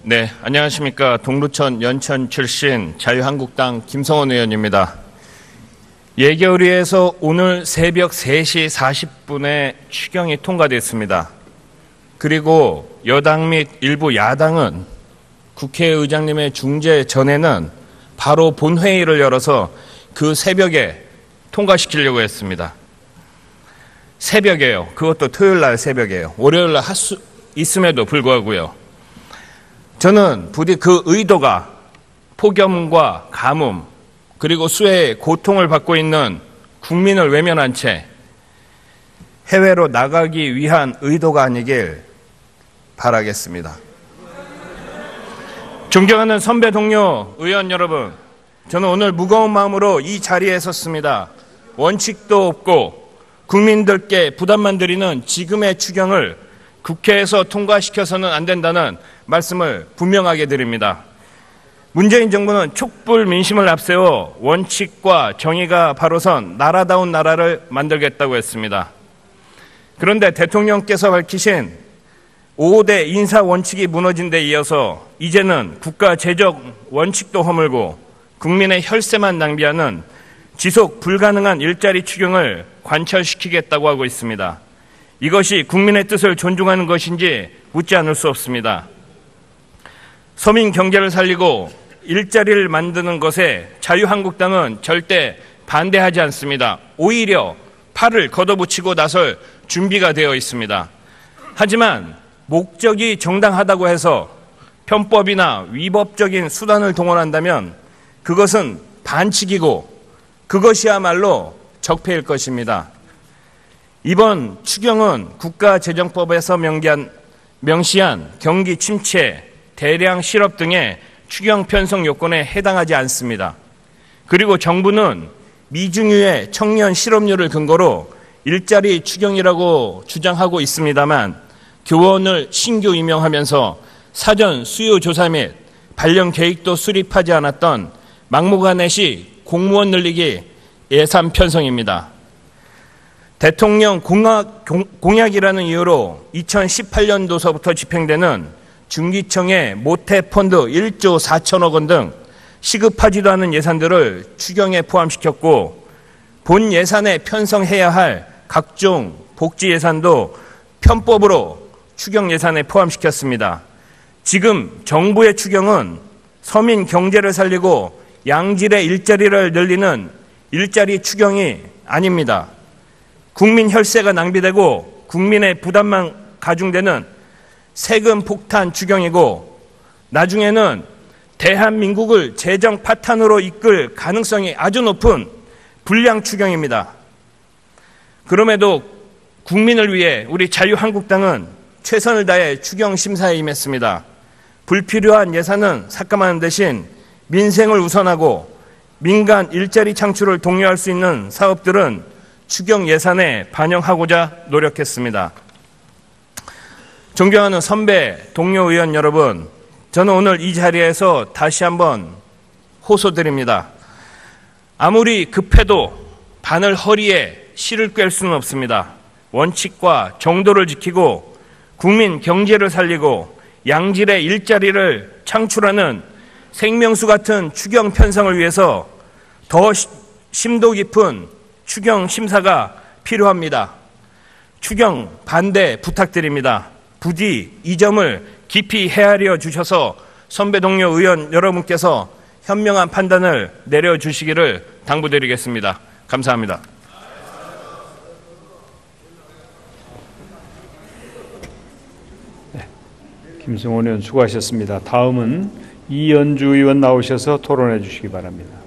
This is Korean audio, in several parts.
네, 안녕하십니까. 동두천 연천 출신 자유한국당 김성원 의원입니다. 예결위에서 오늘 새벽 3시 40분에 추경이 통과됐습니다. 그리고 여당 및 일부 야당은 국회의장님의 중재 전에는 바로 본회의를 열어서 그 새벽에 통과시키려고 했습니다. 새벽에요. 그것도 토요일 날 새벽에요. 월요일 날 할 수 있음에도 불구하고요. 저는 부디 그 의도가 폭염과 가뭄 그리고 수해의 고통을 받고 있는 국민을 외면한 채 해외로 나가기 위한 의도가 아니길 바라겠습니다. 존경하는 선배 동료 의원 여러분, 저는 오늘 무거운 마음으로 이 자리에 섰습니다. 원칙도 없고 국민들께 부담만 드리는 지금의 추경을 국회에서 통과시켜서는 안 된다는 말씀을 분명하게 드립니다. 문재인 정부는 촛불 민심을 앞세워 원칙과 정의가 바로선 나라다운 나라를 만들겠다고 했습니다. 그런데 대통령께서 밝히신 5대 인사 원칙이 무너진 데 이어서 이제는 국가 재정 원칙도 허물고 국민의 혈세만 낭비하는 지속 불가능한 일자리 추경을 관철시키겠다고 하고 있습니다. 이것이 국민의 뜻을 존중하는 것인지 묻지 않을 수 없습니다. 서민 경제를 살리고 일자리를 만드는 것에 자유한국당은 절대 반대하지 않습니다. 오히려 팔을 걷어붙이고 나설 준비가 되어 있습니다. 하지만 목적이 정당하다고 해서 편법이나 위법적인 수단을 동원한다면 그것은 반칙이고 그것이야말로 적폐일 것입니다. 이번 추경은 국가재정법에서 명시한 경기 침체, 대량 실업 등의 추경 편성 요건에 해당하지 않습니다. 그리고 정부는 미중유의 청년 실업률을 근거로 일자리 추경이라고 주장하고 있습니다만 교원을 신규 임용하면서 사전 수요 조사 및 발령 계획도 수립하지 않았던 막무가내식 공무원 늘리기 예산 편성입니다. 대통령 공약이라는 이유로 2018년도서부터 집행되는 중기청의 모태펀드 1조 4천억 원 등 시급하지도 않은 예산들을 추경에 포함시켰고 본 예산에 편성해야 할 각종 복지 예산도 편법으로 추경 예산에 포함시켰습니다. 지금 정부의 추경은 서민 경제를 살리고 양질의 일자리를 늘리는 일자리 추경이 아닙니다. 국민 혈세가 낭비되고 국민의 부담만 가중되는 세금 폭탄 추경이고 나중에는 대한민국을 재정 파탄으로 이끌 가능성이 아주 높은 불량 추경입니다. 그럼에도 국민을 위해 우리 자유한국당은 최선을 다해 추경 심사에 임했습니다. 불필요한 예산은 삭감하는 대신 민생을 우선하고 민간 일자리 창출을 독려할 수 있는 사업들은 추경 예산에 반영하고자 노력했습니다. 존경하는 선배, 동료 의원 여러분, 저는 오늘 이 자리에서 다시 한번 호소드립니다. 아무리 급해도 바늘 허리에 실을 꿰 수는 없습니다. 원칙과 정도를 지키고 국민 경제를 살리고 양질의 일자리를 창출하는 생명수 같은 추경 편성을 위해서 더 심도 깊은 추경 심사가 필요합니다. 추경 반대 부탁드립니다. 부디 이 점을 깊이 헤아려 주셔서 선배 동료 의원 여러분께서 현명한 판단을 내려주시기를 당부드리겠습니다. 감사합니다. 네, 김성원 의원 수고하셨습니다. 다음은 이연주 의원 나오셔서 토론해 주시기 바랍니다.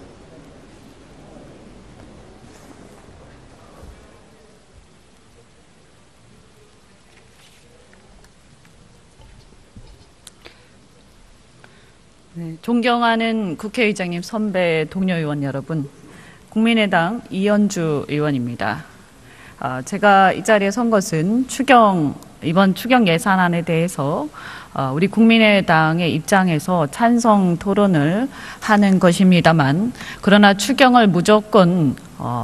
네, 존경하는 국회의장님, 선배 동료 의원 여러분, 국민의당 이연주 의원입니다. 제가 이 자리에 선 것은 이번 추경 예산안에 대해서 우리 국민의당의 입장에서 찬성 토론을 하는 것입니다만, 그러나 추경을 무조건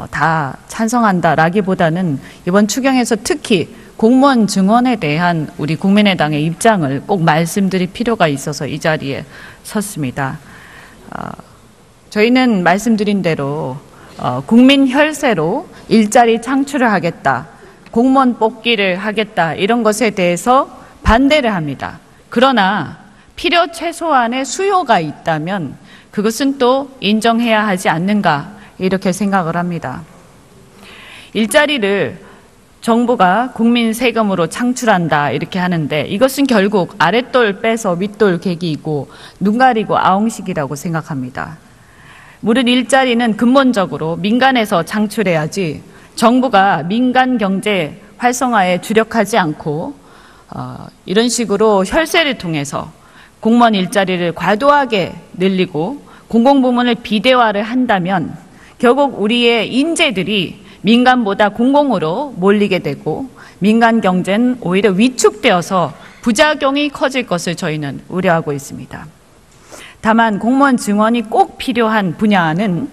다 찬성한다라기보다는 이번 추경에서 특히 공무원 증언에 대한 우리 국민의당의 입장을 꼭 말씀드릴 필요가 있어서 이 자리에 섰습니다. 저희는 말씀드린 대로 국민 혈세로 일자리 창출을 하겠다, 공무원 뽑기를 하겠다, 이런 것에 대해서 반대를 합니다. 그러나 필요 최소한의 수요가 있다면 그것은 또 인정해야 하지 않는가, 이렇게 생각을 합니다. 일자리를 정부가 국민 세금으로 창출한다 이렇게 하는데, 이것은 결국 아랫돌 빼서 윗돌 개기이고 눈 가리고 아웅식이라고 생각합니다. 물은 일자리는 근본적으로 민간에서 창출해야지 정부가 민간 경제 활성화에 주력하지 않고 이런 식으로 혈세를 통해서 공무원 일자리를 과도하게 늘리고 공공부문을 비대화를 한다면 결국 우리의 인재들이 민간보다 공공으로 몰리게 되고 민간 경제는 오히려 위축되어서 부작용이 커질 것을 저희는 우려하고 있습니다. 다만 공무원 증언이 꼭 필요한 분야는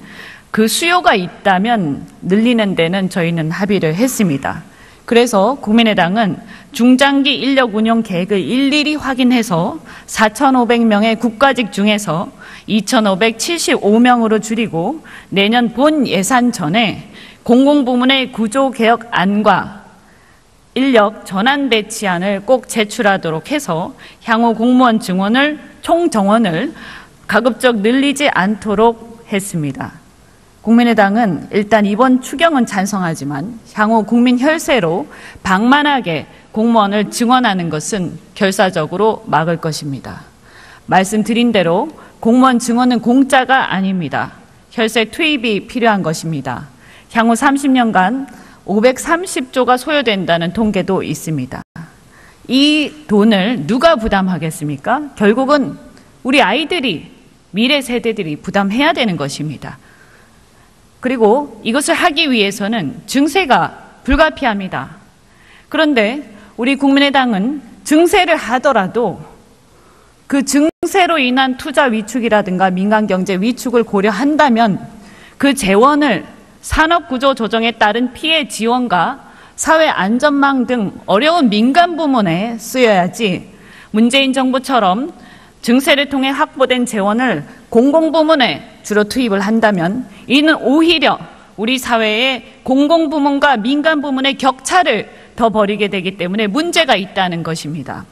그 수요가 있다면 늘리는 데는 저희는 합의를 했습니다. 그래서 국민의당은 중장기 인력 운용 계획을 일일이 확인해서 4,500명의 국가직 중에서 2,575명으로 줄이고 내년 본 예산 전에 공공부문의 구조개혁안과 인력 전환 배치안을 꼭 제출하도록 해서 향후 공무원 증원을 총정원을 가급적 늘리지 않도록 했습니다. 국민의당은 일단 이번 추경은 찬성하지만 향후 국민 혈세로 방만하게 공무원을 증원하는 것은 결사적으로 막을 것입니다. 말씀드린 대로 공무원 증원은 공짜가 아닙니다. 혈세 투입이 필요한 것입니다. 향후 30년간 530조가 소요된다는 통계도 있습니다. 이 돈을 누가 부담하겠습니까? 결국은 우리 아이들이, 미래 세대들이 부담해야 되는 것입니다. 그리고 이것을 하기 위해서는 증세가 불가피합니다. 그런데 우리 국민의당은 증세를 하더라도 그 증세로 인한 투자 위축이라든가 민간 경제 위축을 고려한다면 그 재원을 산업구조 조정에 따른 피해 지원과 사회 안전망 등 어려운 민간 부문에 쓰여야지 문재인 정부처럼 증세를 통해 확보된 재원을 공공부문에 주로 투입을 한다면 이는 오히려 우리 사회의 공공부문과 민간부문의 격차를 더 벌이게 되기 때문에 문제가 있다는 것입니다.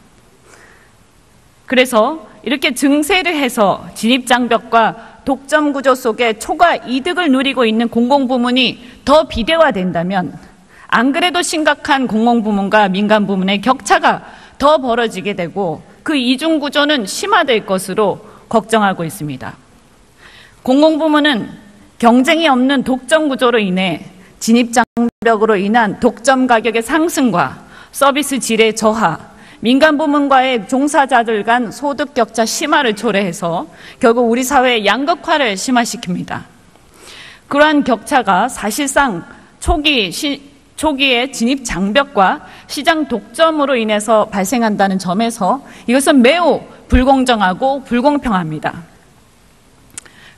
그래서 이렇게 증세를 해서 진입장벽과 독점구조 속에 초과 이득을 누리고 있는 공공부문이 더 비대화된다면 안 그래도 심각한 공공부문과 민간부문의 격차가 더 벌어지게 되고 그 이중구조는 심화될 것으로 걱정하고 있습니다. 공공부문은 경쟁이 없는 독점구조로 인해 진입장벽으로 인한 독점 가격의 상승과 서비스 질의 저하, 민간부문과의 종사자들 간 소득 격차 심화를 초래해서 결국 우리 사회의 양극화를 심화시킵니다. 그러한 격차가 사실상 초기의 진입 장벽과 시장 독점으로 인해서 발생한다는 점에서 이것은 매우 불공정하고 불공평합니다.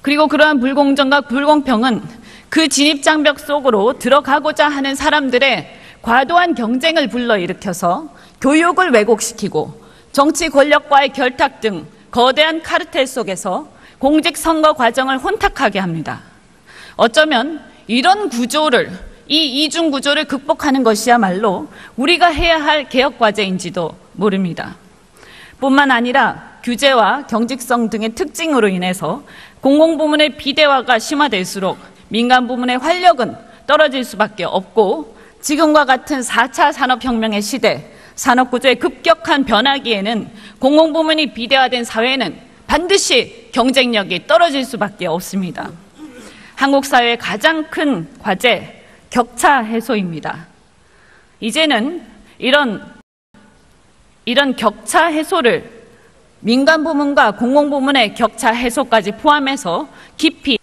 그리고 그러한 불공정과 불공평은 그 진입 장벽 속으로 들어가고자 하는 사람들의 과도한 경쟁을 불러일으켜서 교육을 왜곡시키고 정치 권력과의 결탁 등 거대한 카르텔 속에서 공직선거 과정을 혼탁하게 합니다. 어쩌면 이런 구조를, 이 이중 구조를 극복하는 것이야말로 우리가 해야 할 개혁 과제인지도 모릅니다. 뿐만 아니라 규제와 경직성 등의 특징으로 인해서 공공부문의 비대화가 심화될수록 민간부문의 활력은 떨어질 수밖에 없고 지금과 같은 4차 산업혁명의 시대, 산업구조의 급격한 변화기에는 공공부문이 비대화된 사회는 반드시 경쟁력이 떨어질 수밖에 없습니다. 한국 사회의 가장 큰 과제, 격차 해소입니다. 이제는 이런 격차 해소를 민간부문과 공공부문의 격차 해소까지 포함해서 깊이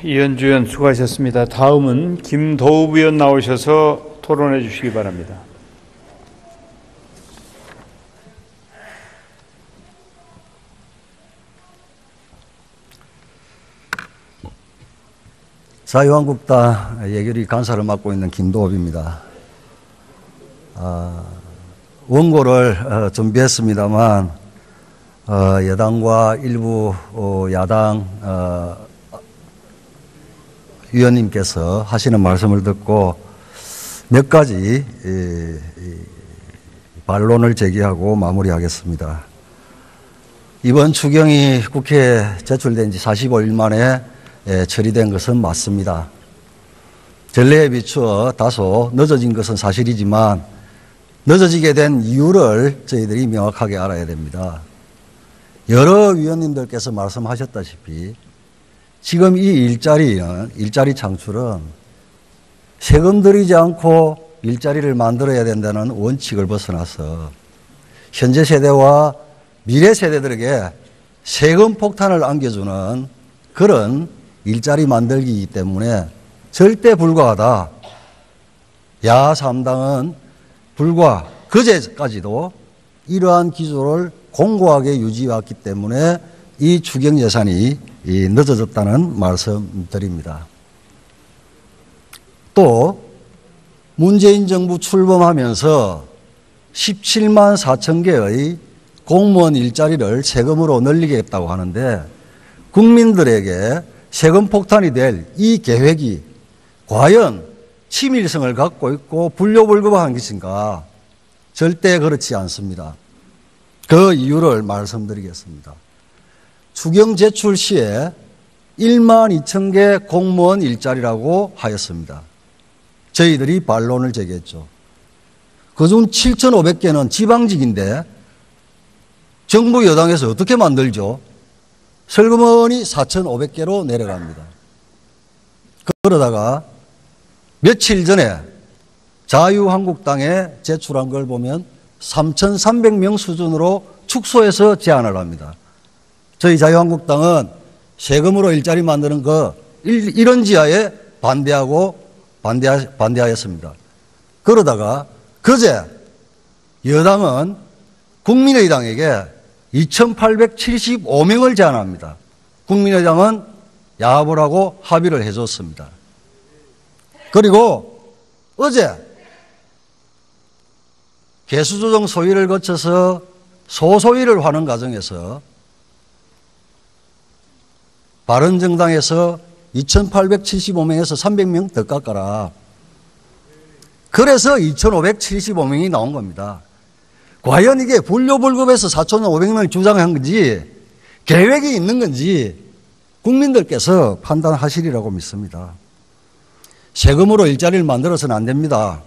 이현주 의원 수고하셨습니다. 다음은 김도읍 의원 나오셔서 토론해 주시기 바랍니다. 자유한국당 예결위 간사를 맡고 있는 김도업입니다. 원고를 준비했습니다만 여당과 일부 야당 위원님께서 하시는 말씀을 듣고 몇 가지 반론을 제기하고 마무리하겠습니다. 이번 추경이 국회에 제출된 지 45일 만에 처리된 것은 맞습니다. 전례에 비추어 다소 늦어진 것은 사실이지만 늦어지게 된 이유를 저희들이 명확하게 알아야 됩니다. 여러 위원님들께서 말씀하셨다시피 지금 이 일자리 창출은 세금 들이지 않고 일자리를 만들어야 된다는 원칙을 벗어나서 현재 세대와 미래 세대들에게 세금 폭탄을 안겨주는 그런 일자리 만들기이기 때문에 절대 불가하다. 야하 3당은 불과 그제까지도 이러한 기조를 공고하게 유지해왔기 때문에 이 추경 예산이 늦어졌다는 말씀드립니다. 또 문재인 정부 출범하면서 17만 4천 개의 공무원 일자리를 세금으로 늘리겠다고 하는데 국민들에게 세금 폭탄이 될 이 계획이 과연 친밀성을 갖고 있고 불효불급한 것인가? 절대 그렇지 않습니다. 그 이유를 말씀드리겠습니다. 추경 제출 시에 1만 2천 개 공무원 일자리라고 하였습니다. 저희들이 반론을 제기했죠. 그중 7,500개는 지방직인데 정부 여당에서 어떻게 만들죠? 슬그머니 4,500개로 내려갑니다. 그러다가 며칠 전에 자유한국당에 제출한 걸 보면 3,300명 수준으로 축소해서 제안을 합니다. 저희 자유한국당은 세금으로 일자리 만드는 이런 지하에 반대하였습니다. 그러다가 그제 여당은 국민의당에게 2,875명을 제안합니다. 국민의당은 야합을 하고 합의를 해줬습니다. 그리고 어제 개수조정 소위를 거쳐서 소소위를 하는 과정에서 바른정당에서 2,875명에서 300명 더 깎아라. 그래서 2,575명이 나온 겁니다. 과연 이게 불효불급해서 4,500명을 주장한 건지 계획이 있는 건지 국민들께서 판단하시리라고 믿습니다. 세금으로 일자리를 만들어서는 안 됩니다.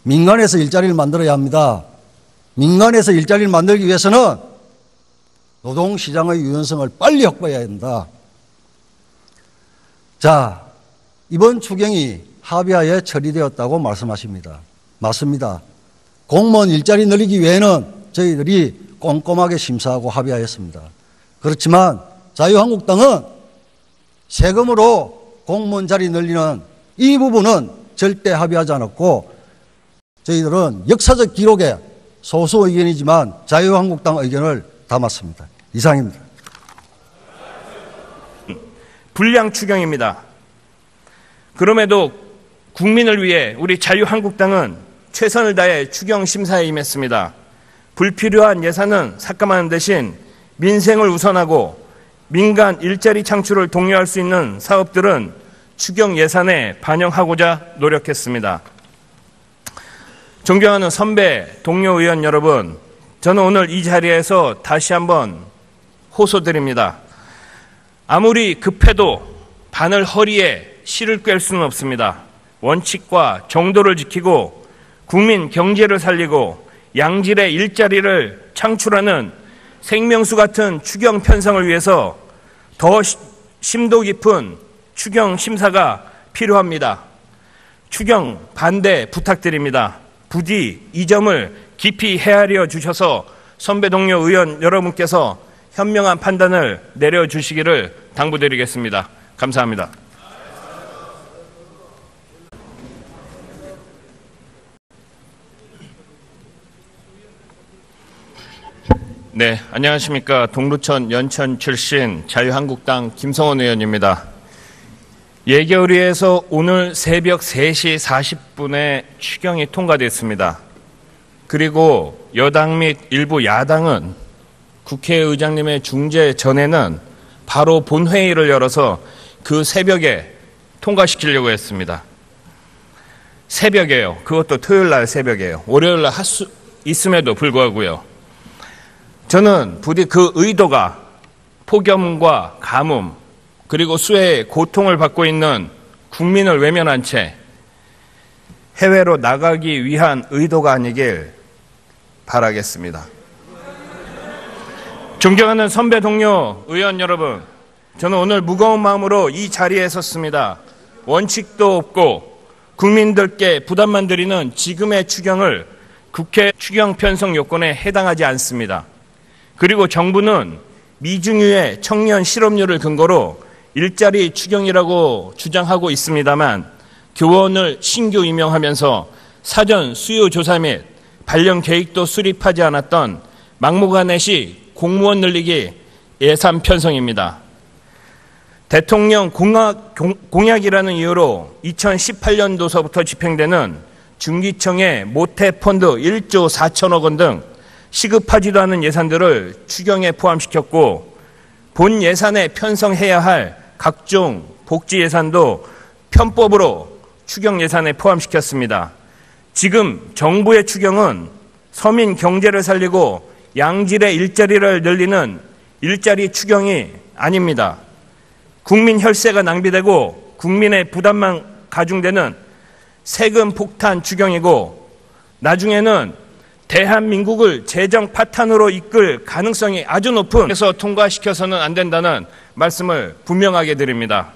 민간에서 일자리를 만들어야 합니다. 민간에서 일자리를 만들기 위해서는 노동시장의 유연성을 빨리 확보해야 된다. 자, 이번 추경이 합의하에 처리되었다고 말씀하십니다. 맞습니다. 공무원 일자리 늘리기 위해는 저희들이 꼼꼼하게 심사하고 합의하였습니다. 그렇지만 자유한국당은 세금으로 공무원 자리 늘리는 이 부분은 절대 합의하지 않았고 저희들은 역사적 기록에 소수 의견이지만 자유한국당 의견을 담았습니다. 이상입니다. 불량 추경입니다. 그럼에도 국민을 위해 우리 자유한국당은 최선을 다해 추경 심사에 임했습니다. 불필요한 예산은 삭감하는 대신 민생을 우선하고 민간 일자리 창출을 독려할 수 있는 사업들은 추경 예산에 반영하고자 노력했습니다. 존경하는 선배, 동료 의원 여러분, 저는 오늘 이 자리에서 다시 한번 호소드립니다. 아무리 급해도 바늘 허리에 실을 꿰 수는 없습니다. 원칙과 정도를 지키고 국민 경제를 살리고 양질의 일자리를 창출하는 생명수 같은 추경 편성을 위해서 더 심도 깊은 추경 심사가 필요합니다. 추경 반대 부탁드립니다. 부디 이 점을 깊이 헤아려 주셔서 선배 동료 의원 여러분께서 현명한 판단을 내려주시기를 당부드리겠습니다. 감사합니다. 네, 안녕하십니까. 동두천 연천 출신 자유한국당 김성원 의원입니다. 예결위에서 오늘 새벽 3시 40분에 추경이 통과됐습니다. 그리고 여당 및 일부 야당은 국회의장님의 중재 전에는 바로 본회의를 열어서 그 새벽에 통과시키려고 했습니다. 새벽에요. 그것도 토요일 날 새벽에요. 월요일 날 할 수 있음에도 불구하고요. 저는 부디 그 의도가 폭염과 가뭄 그리고 수해의 고통을 받고 있는 국민을 외면한 채 해외로 나가기 위한 의도가 아니길 바라겠습니다. 존경하는 선배 동료 의원 여러분, 저는 오늘 무거운 마음으로 이 자리에 섰습니다. 원칙도 없고 국민들께 부담만 드리는 지금의 추경을 국회 추경 편성 요건에 해당하지 않습니다. 그리고 정부는 미중유의 청년 실업률을 근거로 일자리 추경이라고 주장하고 있습니다만 교원을 신규 임용하면서 사전 수요 조사 및 발령 계획도 수립하지 않았던 막무가내식 공무원 늘리기 예산 편성입니다. 대통령 공약이라는 이유로 2018년도서부터 집행되는 중기청의 모태펀드 1조 4천억 원 등 시급하지도 않은 예산들을 추경에 포함시켰고 본 예산에 편성해야 할 각종 복지 예산도 편법으로 추경 예산에 포함시켰습니다. 지금 정부의 추경은 서민 경제를 살리고 양질의 일자리를 늘리는 일자리 추경이 아닙니다. 국민 혈세가 낭비되고 국민의 부담만 가중되는 세금 폭탄 추경이고 나중에는 대한민국을 재정 파탄으로 이끌 가능성이 아주 높은 그래서 통과시켜서는 안 된다는 말씀을 분명하게 드립니다.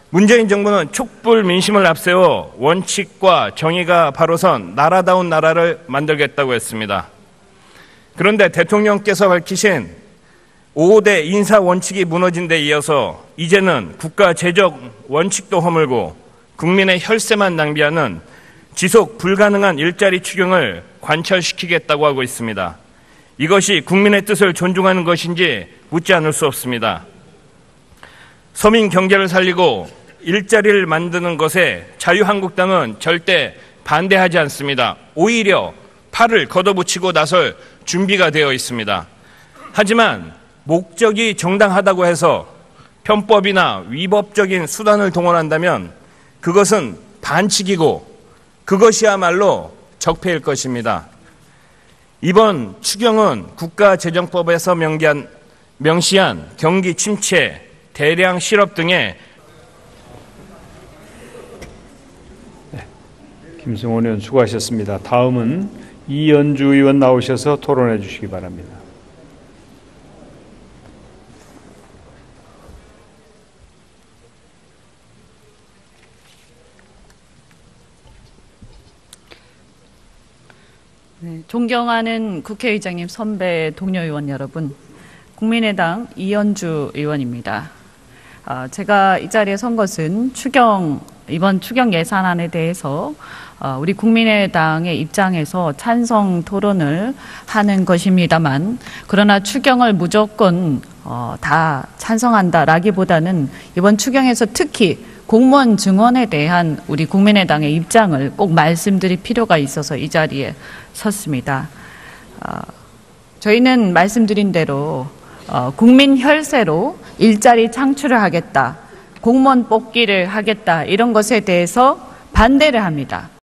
문재인 정부는 촛불 민심을 앞세워 원칙과 정의가 바로선 나라다운 나라를 만들겠다고 했습니다. 그런데 대통령께서 밝히신 5대 인사 원칙이 무너진 데 이어서 이제는 국가 재정 원칙도 허물고 국민의 혈세만 낭비하는 지속 불가능한 일자리 추경을 관철시키겠다고 하고 있습니다. 이것이 국민의 뜻을 존중하는 것인지 묻지 않을 수 없습니다. 서민 경제를 살리고 일자리를 만드는 것에 자유한국당은 절대 반대하지 않습니다. 오히려 팔을 걷어붙이고 나설 준비가 되어 있습니다. 하지만 목적이 정당하다고 해서 편법이나 위법적인 수단을 동원한다면 그것은 반칙이고 그것이야말로 적폐일 것입니다. 이번 추경은 국가재정법에서 명시한 경기 침체, 대량 실업 등의 김승원 의원 수고하셨습니다. 다음은 이연주 의원 나오셔서 토론해 주시기 바랍니다. 네, 존경하는 국회의장님, 선배 동료 의원 여러분, 국민의당 이연주 의원입니다. 제가 이 자리에 선 것은 이번 추경 예산안에 대해서 우리 국민의당의 입장에서 찬성 토론을 하는 것입니다만, 그러나 추경을 무조건 다 찬성한다라기보다는 이번 추경에서 특히 공무원 증원에 대한 우리 국민의당의 입장을 꼭 말씀드릴 필요가 있어서 이 자리에 섰습니다. 저희는 말씀드린 대로 국민 혈세로 일자리 창출을 하겠다, 공무원 뽑기를 하겠다, 이런 것에 대해서 반대를 합니다.